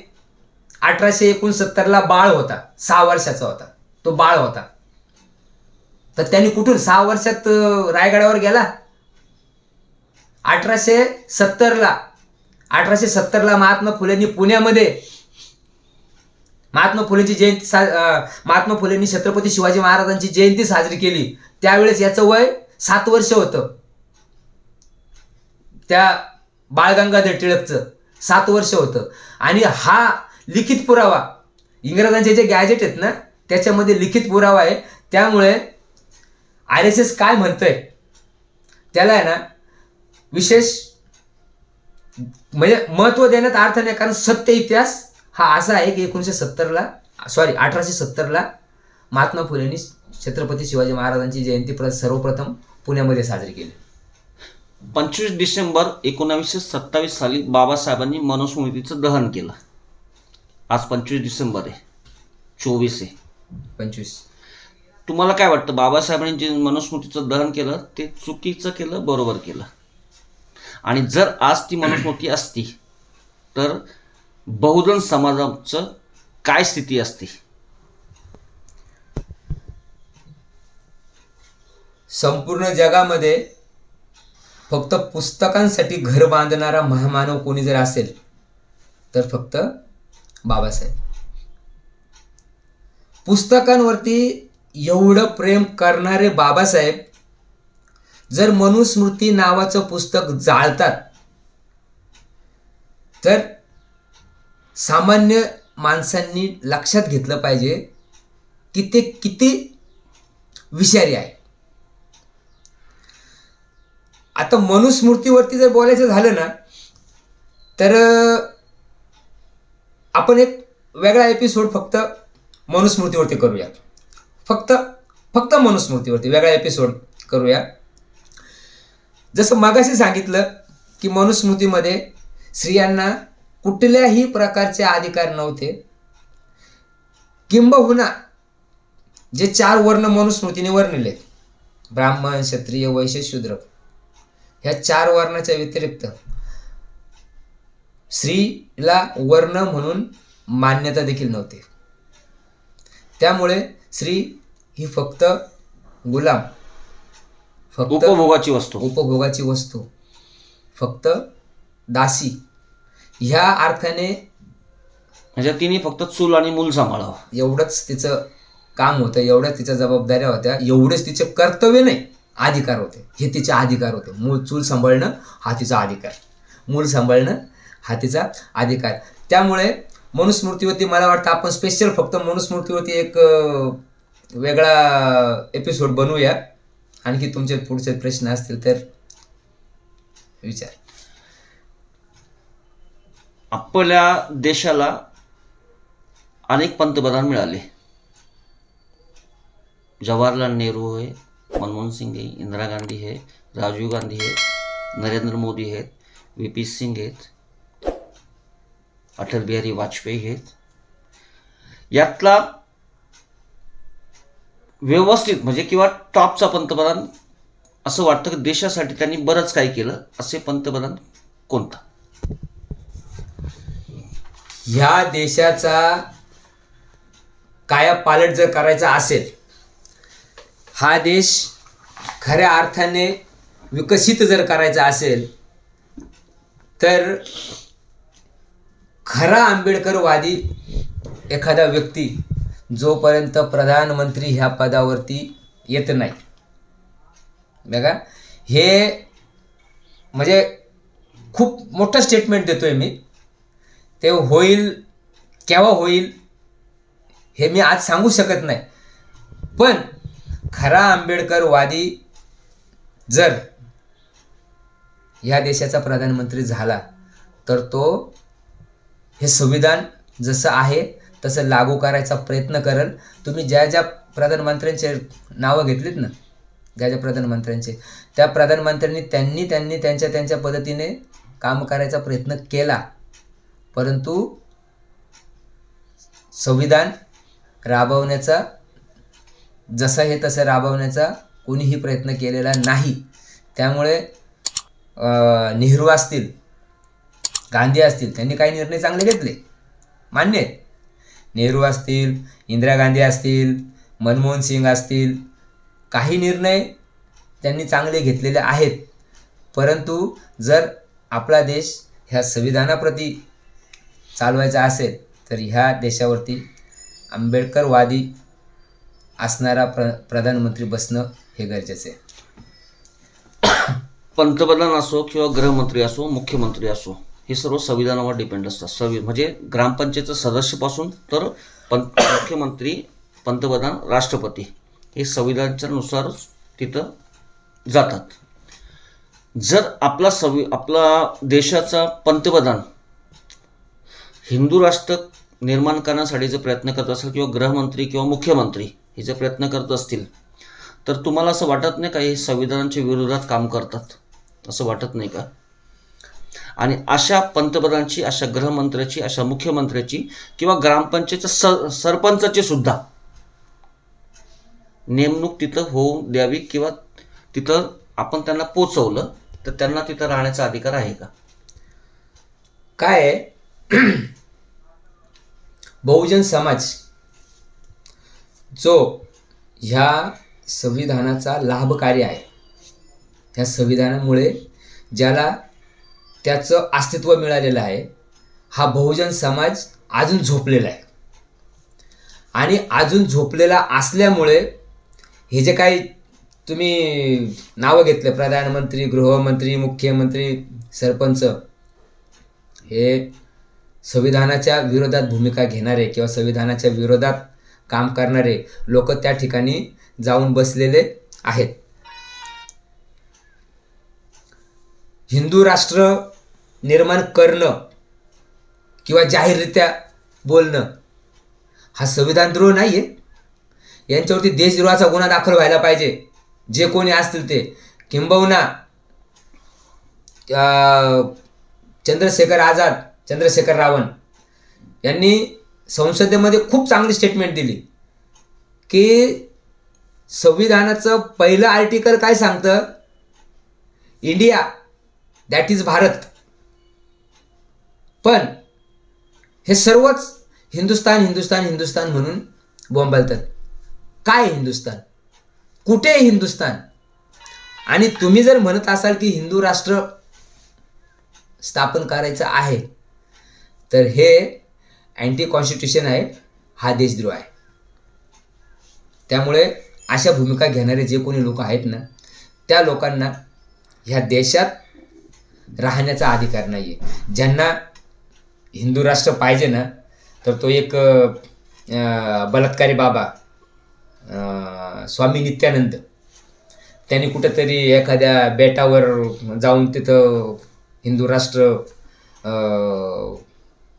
1869ला बाळ होता, 6 वर्षाचा होता, तो बाळ होता. तर त्यांनी कुठून 6 वर्षात रायगडावर गेला? 1870ला महात्मा फुलेंनी पुण्यामध्ये महात्मा फुलेंनी छत्रपती शिवाजी महाराजांची जयंती साजरी केली. त्यावेळेस याचं वय 7 वर्ष होतं. त्या बाळ गंगाधर टिळकचं 7 वर्ष होतं. आणि हा लिखित पुरावा, इंग्रजांचे जे गॅजेट आहेत ना त्याच्यामध्ये लिखित पुरावा आहे. त्यामुळे RSS काय म्हणतंय त्याला आहे ना विशेष म्हणजे महत्व देण्यात अर्थ नाही, कारण सत्य इतिहास हा असा आहे की 1870ला महात्मा फुलेंनी छत्रपती शिवाजी महाराजांची जयंती सर्वप्रथम पुण्यामध्ये साजरी केली. 25 डिसेंबर 1927 साली बाबासाहेबांनी मनुस्मृतीचं दहन केलं. आज 25 डिसेंबर आहे, 24 आहे, 25. तुम्हाला काय वाटतं, बाबासाहेबांनी जे मनुस्मृतीचं दहन केलं ते चुकीचं केलं, बरोबर केलं? आणि जर आज ती मनुस्मृती असती तर बहुजन समाजाचं काय स्थिती असते? संपूर्ण जगामध्ये फक्त पुस्तकांसाठी घर बांधणारा महामानव कोणी जर असेल तर फक्त बाबासाहेब. पुस्तकांवरती एवढं प्रेम करणारे बाबासाहेब जर मनुस्मृती नावाचं पुस्तक जाळतात तर सामान्य माणसांनी लक्षात घेतलं पाहिजे की ते किती विषारी आहे. आता मनुस्मृतीवरती जर बोलायचं झालं ना तर आपण एक वेगळा एपिसोड फक्त मनुस्मृतीवरती करूया. फक्त मनुस्मृतीवरती वेगळा एपिसोड करूया. जसं मगाशी सांगितलं की मनुस्मृतीमध्ये स्त्रियांना कुठल्याही प्रकारचे अधिकार नव्हते. किंबहुना जे 4 वर्ण मनुस्मृतीने वर्णिले, ब्राह्मण, क्षत्रिय, वैश्य, शूद्र, ह्या 4 वर्णाच्या व्यतिरिक्त स्त्रीला वर्ण म्हणून मान्यता देखील नव्हती. त्यामुळे स्त्री ही फक्त गुलाम, फक्त उपभोगाची वस्तू, फक्त दासी ह्या अर्थाने, म्हणजे तिने फक्त चूल आणि मूल सांभाळावं एवढंच तिचं काम होतं, एवढ्याच तिच्या जबाबदाऱ्या होत्या, एवढेच तिचे कर्तव्य नाही, अधिकार होते. हे तिचे अधिकार होते. मूल चूल सांभाळणं हा तिचा अधिकार, मूल सांभाळणं हा तिचा अधिकार. त्यामुळे मनुस्मृतीवरती मला वाटतं आपण स्पेशल फक्त मनुस्मृतीवरती एक वेगळा एपिसोड बनवूया. आणखी तुमचे पुढचे प्रश्न असतील तर विचार. आपल्या देशाला अनेक पंतप्रधान मिळाले. जवाहरलाल नेहरू है, मनमोहन सिंग है, इंदिरा गांधी है, राजीव गांधी है, नरेंद्र मोदी आहेत, VP सिंग आहेत, अटल बिहारी वाजपेयी आहेत. यातला व्यवस्थित म्हणजे किंवा टॉपचा पंतप्रधान असं वाटतं की देशासाठी त्यांनी बरंच काही केलं, असे पंतप्रधान कोणता? ह्या देशाचा कायापालट जर करायचा असेल, हा देश खऱ्या अर्थाने विकसित जर करायचा असेल, तर खरा आंबेडकरवादी एखादा व्यक्ती जोपर्यंत प्रधानमंत्री ह्या पदावरती येत नाही, बघा हे म्हणजे खूप मोठं स्टेटमेंट देतोय मी, ते होईल केव्हा होईल हे मी आज सांगू शकत नाही. पण खरा आंबेडकरवादी जर ह्या देशाचा प्रधानमंत्री झाला तर तो हे संविधान जसं आहे तसं लागू करायचा प्रयत्न करेल. तुम्ही ज्या ज्या प्रधानमंत्र्यांचे नावं घेतलीत ना, ज्या ज्या प्रधानमंत्र्यांचे, त्या प्रधानमंत्र्यांनी त्यांनी त्यांच्या पद्धतीने काम करायचा प्रयत्न केला, परंतु संविधान राबवण्याचा जसं हे तसं राबवण्याचा कोणीही प्रयत्न केलेला नाही. त्यामुळे नेहरू असतील, गांधी असतील, त्यांनी काही निर्णय चांगले घेतले, मान्य आहेत. नेहरू असतील, इंदिरा गांधी असतील, मनमोहन सिंग असतील, काही निर्णय त्यांनी चांगले घेतलेले आहेत. परंतु जर आपला देश ह्या संविधानाप्रती चालवायचा असेल तर ह्या देशावरती आंबेडकरवादी असणारा प्रधानमंत्री बसणं हे गरजेचं आहे. पंतप्रधान असो किंवा गृहमंत्री असो, मुख्यमंत्री असो, हे सर्व संविधानावर डिपेंड असतात. म्हणजे ग्रामपंचायतचं सदस्यापासून तर मुख्यमंत्री, पंतप्रधान, राष्ट्रपती हे संविधानाच्या नुसार तिथं जातात. जर आपला देशाचा पंतप्रधान हिंदू राष्ट्र निर्माण करण्यासाठी जर प्रयत्न करत असेल किंवा गृहमंत्री किंवा मुख्यमंत्री हे जर प्रयत्न करत असतील, तर तुम्हाला असं वाटत नाही का हे संविधानाच्या विरोधात काम करतात? असं वाटत नाही का? आणि अशा पंतप्रधानाची, अशा गृहमंत्र्याची, अशा मुख्यमंत्र्याची किंवा ग्रामपंचायतच्या सरपंचाची सुद्धा नेमणूक तिथं होऊ द्यावी किंवा तिथं आपण त्यांना पोचवलं तर त्यांना तिथं राहण्याचा अधिकार आहे का? काय बहुजन समाज जो ह्या संविधानाचा लाभकारी आहे, ह्या संविधानामुळे ज्याला त्याचं अस्तित्व मिळालेलं आहे, हा बहुजन समाज अजून झोपलेला आहे. आणि अजून झोपलेला असल्यामुळे हे जे काही तुम्ही नावं घेतले, प्रधानमंत्री, गृहमंत्री, मुख्यमंत्री, सरपंच, हे संविधानाच्या विरोधात भूमिका घेणारे किंवा संविधानाच्या विरोधात काम करणारे लोक त्या ठिकाणी जाऊन बसलेले आहेत. हिंदू राष्ट्र निर्माण करणं किंवा जाहीररित्या बोलणं हा संविधानद्रोह नाही आहे. यांच्यावरती देशद्रोहाचा गुन्हा दाखल व्हायला पाहिजे, जे कोणी असतील ते. किंबहुना चंद्रशेखर आझाद, चंद्रशेखर रावण यांनी संसदेमध्ये खूप चांगली स्टेटमेंट दिली की संविधानाचं पहिलं आर्टिकल काय सांगतं, इंडिया दॅट इज भारत. पण हे सर्वच हिंदुस्तान हिंदुस्तान हिंदुस्तान म्हणून बोंबलतात. काय हिंदुस्तान, कुठे हिंदुस्तान? आणि तुम्ही जर म्हणत असाल की हिंदू राष्ट्र स्थापन करायचं आहे तर हे अँटी कॉन्स्टिट्यूशन आहे, हा देशद्रोह आहे. त्यामुळे अशा भूमिका घेणारे जे कोणी लोक आहेत ना, त्या लोकांना ह्या देशात राहण्याचा अधिकार नाही आहे. ज्यांना हिंदू राष्ट्र पाहिजे ना, तर तो एक बलात्कारी बाबा स्वामी नित्यानंद, त्यांनी कुठेतरी एखाद्या बेटावर जाऊन तिथं हिंदू राष्ट्र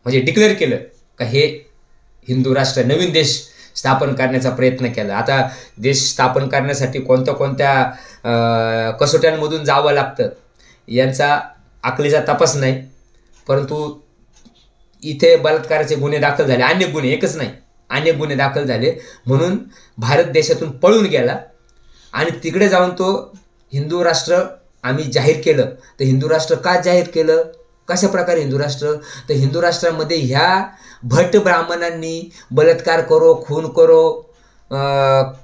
म्हणजे डिक्लेअर केलं का हे हिंदू राष्ट्र, नवीन देश स्थापन करण्याचा प्रयत्न केला. आता देश स्थापन करण्यासाठी कोणत्या कोणत्या कसोट्यांमधून जावं लागतं यांचा अकलीचा तपास नाही. परंतु इथे बलात्काराचे गुन्हे दाखल झाले, अनेक गुन्हे, एकच नाही अनेक गुन्हे दाखल झाले, म्हणून भारत देशातून पळून गेला आणि तिकडे जाऊन तो हिंदू राष्ट्र आम्ही जाहीर केलं. तर हिंदू राष्ट्र का जाहीर केलं, कशा प्रकारे हिंदू राष्ट्र? तर हिंदू राष्ट्रामध्ये ह्या भट ब्राह्मणांनी बलात्कार करो, खून करो,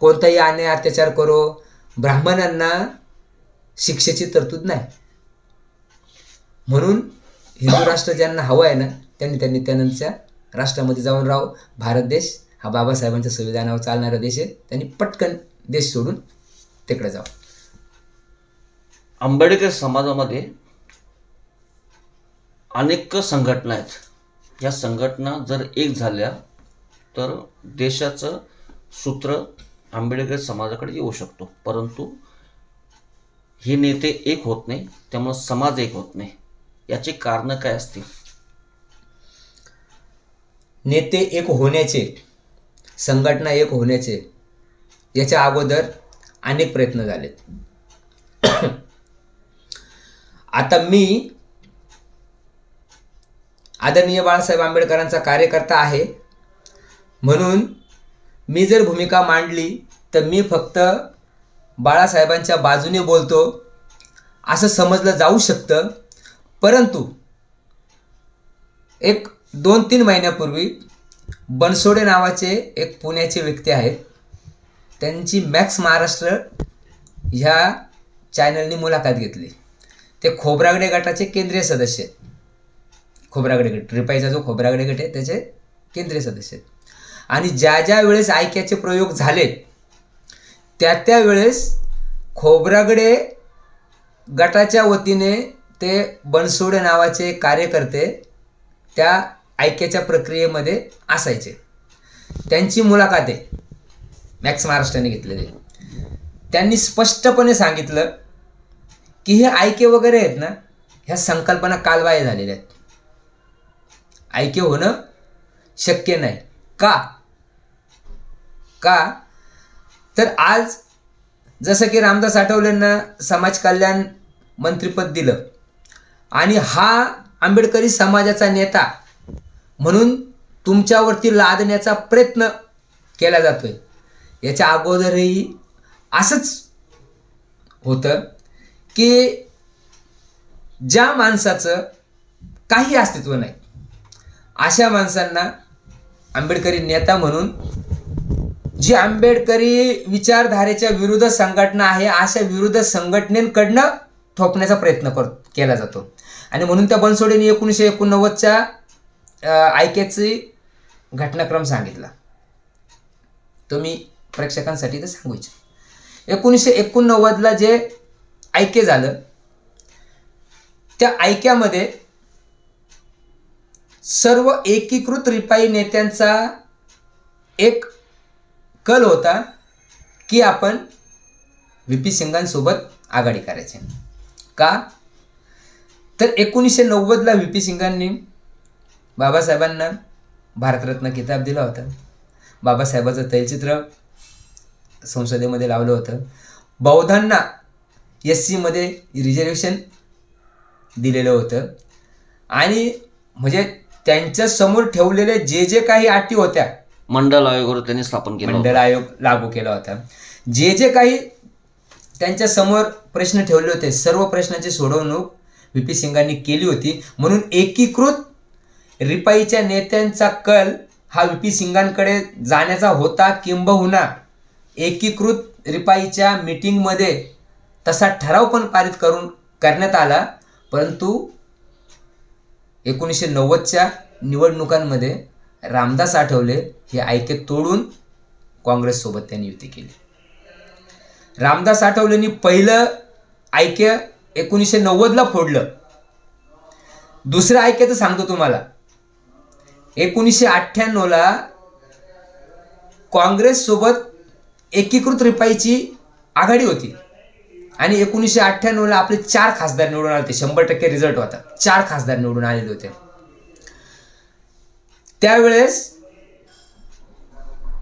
कोणताही अन्याय अत्याचार करो, ब्राह्मणांना शिक्षेची तरतूद नाही. म्हणून हिंदू राष्ट्र ज्यांना हवं आहे ना, त्यांनी त्यानंतरच्या राष्ट्रामध्ये जाऊन राहू. भारत देश हा बाबासाहेबांच्या संविधानावर चालणारा देश आहे, त्यांनी पटकन देश सोडून तिकडे जावं. आंबेडकर समाजामध्ये अनेक संघटना आहेत. या संघटना जर एक झाल्या तर देशाचं सूत्र आंबेडकर समाजाकडे येऊ शकतो. परंतु हे नेते एक होत नाही, त्यामुळे समाज एक होत नाही. याची कारणं काय असतील? नेते एक होण्याचे, संघटना एक होण्याचे याच्या अगोदर अनेक प्रयत्न झालेत. आता मी आदरणीय बाळासाहेब आंबेडकरांचा कार्यकर्ता आहे, म्हणून मी जर भूमिका मांडली तर मी फक्त बाळासाहेबांच्या बाजूने बोलतो असं समजलं जाऊ शकतं. परंतु एक 2-3 महिन्यापूर्वी बनसोडे नावाचे एक पुण्याचे व्यक्ती आहेत, त्यांची मॅक्स महाराष्ट्र ह्या चॅनलनी मुलाखत घेतली. ते खोब्रागडे गटाचे केंद्रीय सदस्य आहेत. खोब्रागडे गट, रिपाईचा जो खोब्रागडे गट आहे त्याचे केंद्रीय सदस्य आहेत. आणि ज्या वेळेस ऐक्याचे प्रयोग झाले त्या वेळेस खोब्रागडे गटाच्या वतीने ते बनसोडे नावाचे कार्यकर्ते त्या ऐक्याच्या प्रक्रियेमध्ये असायचे. त्यांची मुलाखत आहे मॅक्स महाराष्ट्राने घेतलेली. त्यांनी स्पष्टपणे सांगितलं की हे ऐक्य वगैरे आहेत ना, ह्या संकल्पना कालबाह्य झालेल्या आहेत. ऐक्य होणं शक्य नाही. का तर आज जसं की रामदास आठवलेंना समाज कल्याण मंत्रिपद दिलं आणि हा आंबेडकरी समाजाचा नेता म्हणून तुमच्यावरती लादण्याचा प्रयत्न केला जातोय. याच्या अगोदरही असंच होतं की ज्या माणसाचं काही अस्तित्व नाही अशा माणसांना आंबेडकरी नेता म्हणून, जी आंबेडकरी विचारधारेच्या विरुद्ध संघटना आहे अशा विरुद्ध संघटनेकडनं थोपण्याचा प्रयत्न केला जातो. आणि म्हणून त्या बनसोडेने 1989च्या ऐक्याची घटनाक्रम सांगितला. तो मी प्रेक्षकांसाठी ते सांगू इच्छितो. 1989ला जे ऐक्य झालं त्या ऐक्यामध्ये सर्व एकीकृत रिपाई नेत्यांचा एक कल होता की आपण व्ही पी सिंगांसोबत आघाडी करायची. का तर 1990ला व्ही पी सिंगांनी बाबासाहेबांना भारतरत्न किताब दिला होता. बाबासाहेबाचं तैलचित्र संसदेमध्ये लावलं होतं. बौद्धांना SC मध्ये रिझर्वेशन दिलेलं होतं. आणि म्हणजे त्यांच्या समोर ठेवलेले जे जे काही अटी होत्या, मंडल आयोग त्यांनी स्थापन केलं, मंडल आयोग लागू केला होता. जे जे काही त्यांच्या समोर प्रश्न ठेवले होते, सर्व प्रश्नांची सोडवणूक व्ही पी सिंगांनी केली होती. म्हणून एकीकृत रिपाईच्या नेत्यांचा कल हा व्ही पी सिंगांकडे जाण्याचा होता. किंबहुना एकीकृत रिपाईच्या मीटिंगमध्ये तसा ठराव पण पारित करण्यात आला. परंतु 1990च्या निवडणुकांमध्ये रामदास आठवले हे ऐक्य तोडून काँग्रेससोबत त्यांनी युती केली. रामदास आठवलेंनी पहिलं ऐक्य 1990ला फोडलं. दुसरं ऐक्याचं सांगतो तुम्हाला. 1998ला काँग्रेससोबत एकीकृत रिपाईची आघाडी होती आणि 1998ला आपले 4 खासदार निवडून आले होते. 100% रिझल्ट होता. 4 खासदार निवडून आलेले होते. त्यावेळेस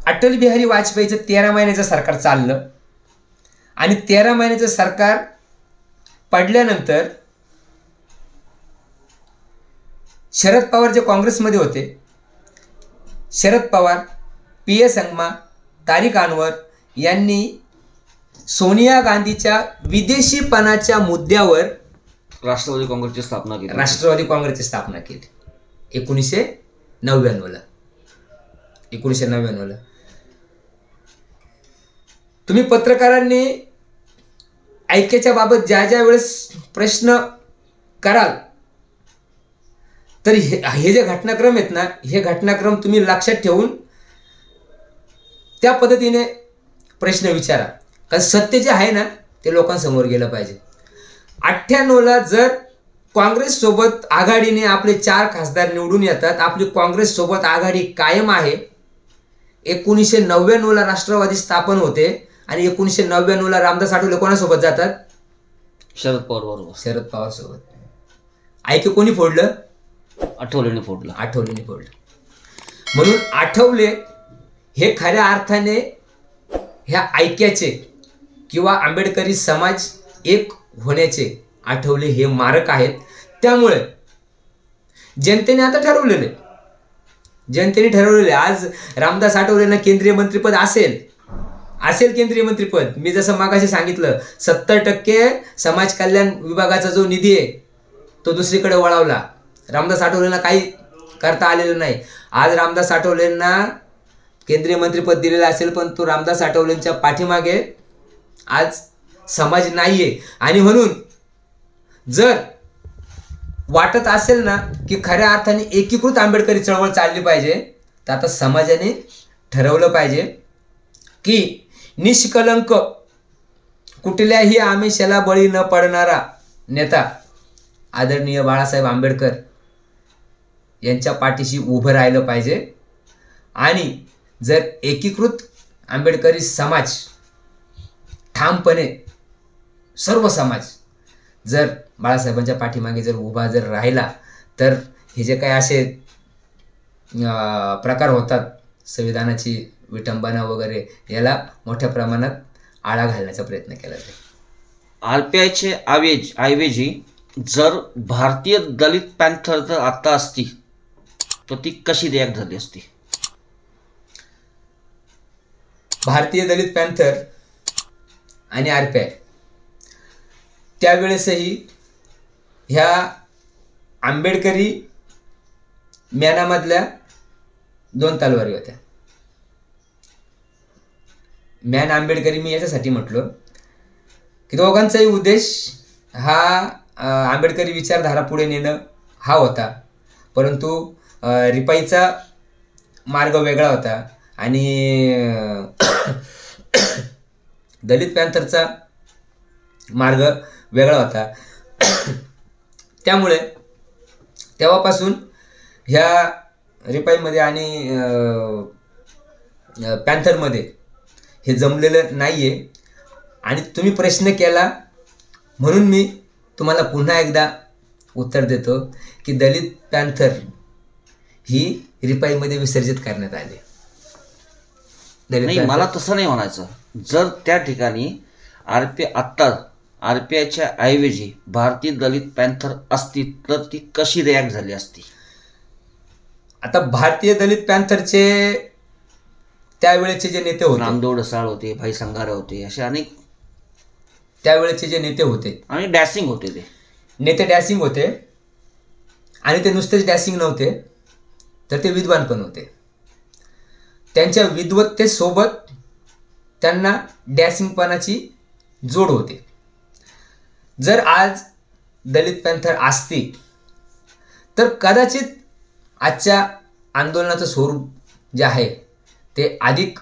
अटल बिहारी वाजपेयीचं 13 महिन्याचं सरकार चाललं आणि 13 महिन्याचं सरकार पडल्यानंतर शरद पवार जे काँग्रेसमध्ये होते, शरद पवार, PS संगमा, तारिक अनवर यांनी सोनिया गांधीच्या विदेशीपणाच्या मुद्द्यावर राष्ट्रवादी काँग्रेसची स्थापना केली. राष्ट्रवादी काँग्रेसची स्थापना केली 1999ला. तुम्ही पत्रकारांनी ऐक्याच्या बाबत ज्या ज्या वेळेस प्रश्न कराल तर हे जे घटनाक्रम आहेत ना, हे घटनाक्रम तुम्ही लक्षात ठेवून त्या पद्धतीने प्रश्न विचारा. कारण सत्य जे आहे ना ते लोकांसमोर गेलं पाहिजे. 98ला जर काँग्रेससोबत आघाडीने आपले 4 खासदार निवडून येतात, आपली काँग्रेससोबत आघाडी कायम आहे. 1999ला राष्ट्रवादी स्थापन होते आणि 1999ला रामदास आठवले कोणासोबत जातात? शरद पवार बरोबर. शरद पवार सोबत. ऐक्य कोणी फोडलं? आठवलेने फोडलं. म्हणून आठवले हे खऱ्या अर्थाने ह्या ऐक्याचे किंवा आंबेडकरी समाज एक होण्याचे आठवले हे मारक आहेत. त्यामुळे जनतेने आता ठरवलेले, आज रामदास आठवलेंना केंद्रीय मंत्रिपद असेल केंद्रीय मंत्रिपद. मी जसं मागाशी सांगितलं 70% समाज कल्याण विभागाचा जो निधी आहे तो दुसरीकडे वळवला. रामदास आठवलेंना काही करता आलेलं नाही. आज रामदास आठवलेंना केंद्रीय मंत्रिपद दिलेलं असेल पण तो रामदास आठवलेंच्या पाठीमागे आज समाज नाहीये. आणि म्हणून जर वाटत असेल ना की खऱ्या अर्थाने एकीकृत आंबेडकरी चळवळ चालली पाहिजे तर आता समाजाने ठरवलं पाहिजे की निष्कलंक कुठल्याही आमिषाला बळी न पडणारा नेता आदरणीय बाळासाहेब आंबेडकर यांच्या पाठीशी उभं राहिलं पाहिजे. आणि जर एकीकृत आंबेडकरी समाज ठामपणे सर्व समाज जर बाळासाहेबांच्या पाठीमागे जर उभा जर राहिला तर हे जे काही असे प्रकार होतात संविधानाची विटंबना वगैरे याला मोठ्या प्रमाणात आळा घालण्याचा प्रयत्न केला जाईल. RPIचे ऐवजी जर भारतीय दलित पॅन्थर जर आता असती तर ती कशी रिॲक्ट झाली असती? भारतीय दलित पॅन्थर आणि RPI त्यावेळेसही ह्या आंबेडकरी म्यानामधल्या 2 तलवारी होत्या. म्यान आंबेडकरी मी याच्यासाठी म्हटलो की दोघांचाही उद्देश हा आंबेडकरी विचारधारा पुढे नेणं हा होता. परंतु रिपाईचा मार्ग वेगळा होता आणि दलित पॅन्थरचा मार्ग वेगळा होता. त्यामुळे तेव्हापासून ह्या रिपाईमध्ये आणि पॅन्थरमध्ये हे जमलेलं नाही आहे. आणि तुम्ही प्रश्न केला म्हणून मी तुम्हाला पुन्हा एकदा उत्तर देतो की दलित पॅन्थर ही रिपाईमध्ये विसर्जित करण्यात आली. नाही, मला तसं नाही म्हणायचं. जर त्या ठिकाणी आरपीआयच्या ऐवजी भारतीय दलित पॅन्थर असती तर ती कशी रिॲक्ट झाली असती? आता भारतीय दलित पॅन्थरचे त्यावेळेचे जे नेते होते, नामदेव ढसाळ होते, भाई संगारे होते, असे अनेक त्यावेळेचे जे नेते होते आणि डॅशिंग होते. ते नेते डॅशिंग होते आणि ते नुसतेच डॅशिंग नव्हते तर ते विद्वान पण होते. त्यांच्या विद्वत्तेसोबत त्यांना डॅशिंगपणाची जोड होते. जर आज दलित पॅन्थर असती तर कदाचित आजच्या आंदोलनाचं स्वरूप जे आहे ते अधिक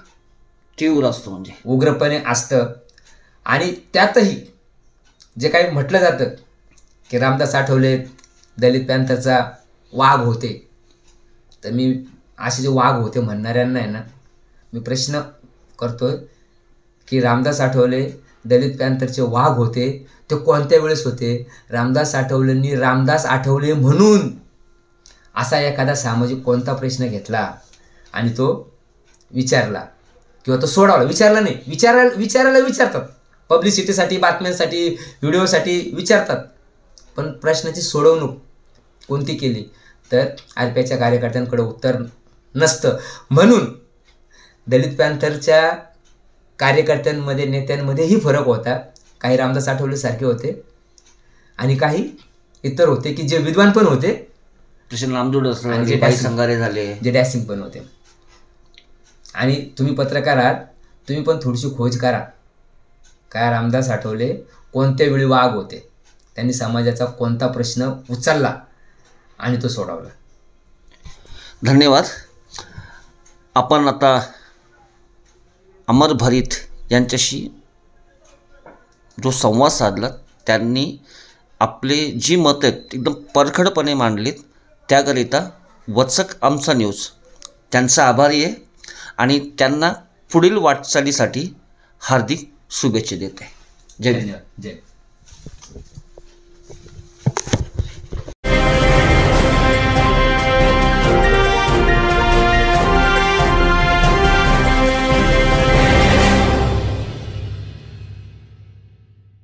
तीव्र असतं, म्हणजे उग्रपणे असतं. आणि त्यातही जे काही म्हटलं जातं की रामदास आठवले दलित पॅन्थरचा वाघ होते, तर मी असे जे वाघ होते म्हणणाऱ्यांना आहे ना, मी प्रश्न करतोय की रामदास आठवले दलित पॅन्थरचे वाघ होते ते कोणत्या वेळेस होते? रामदास आठवलेंनी रामदास आठवले म्हणून असा एखादा सामाजिक कोणता प्रश्न घेतला आणि तो विचारला किंवा तो सोडवला? विचारला नाही, विचारायला विचारतात, पब्लिसिटीसाठी, बातम्यांसाठी, व्हिडिओसाठी विचारतात, पण प्रश्नाची सोडवणूक कोणती केली तर आरपीआयच्या कार्यकर्त्यांकडे उत्तर नसतं. म्हणून दलित पॅन्थरच्या कार्यकर्त्यांमध्ये, नेत्यांमध्येही फरक होता. काही रामदास आठवलेसारखे होते आणि काही इतर होते की जे विद्वान पण होते, जसे नामदेव ढसाळ, भाई संगारे झाले, जे डॅशिंग पण होते. आणि तुम्ही पत्रकार आहात, तुम्ही पण थोडीशी खोज करा, काय रामदास आठवले कोणत्या वेळी वाघ होते, त्यांनी समाजाचा कोणता प्रश्न उचलला आणि तो सोडवला. धन्यवाद. आपण आता अमर भरीत यांच्याशी जो संवाद साधला, त्यांनी आपले जी मतं आहेत एकदम परखडपणे मांडलीत, त्याकरिता वचक आमचा न्यूज त्यांचा आभारी आहे आणि त्यांना पुढील वाटचालीसाठी हार्दिक शुभेच्छा देत आहे. जय हिंद. जय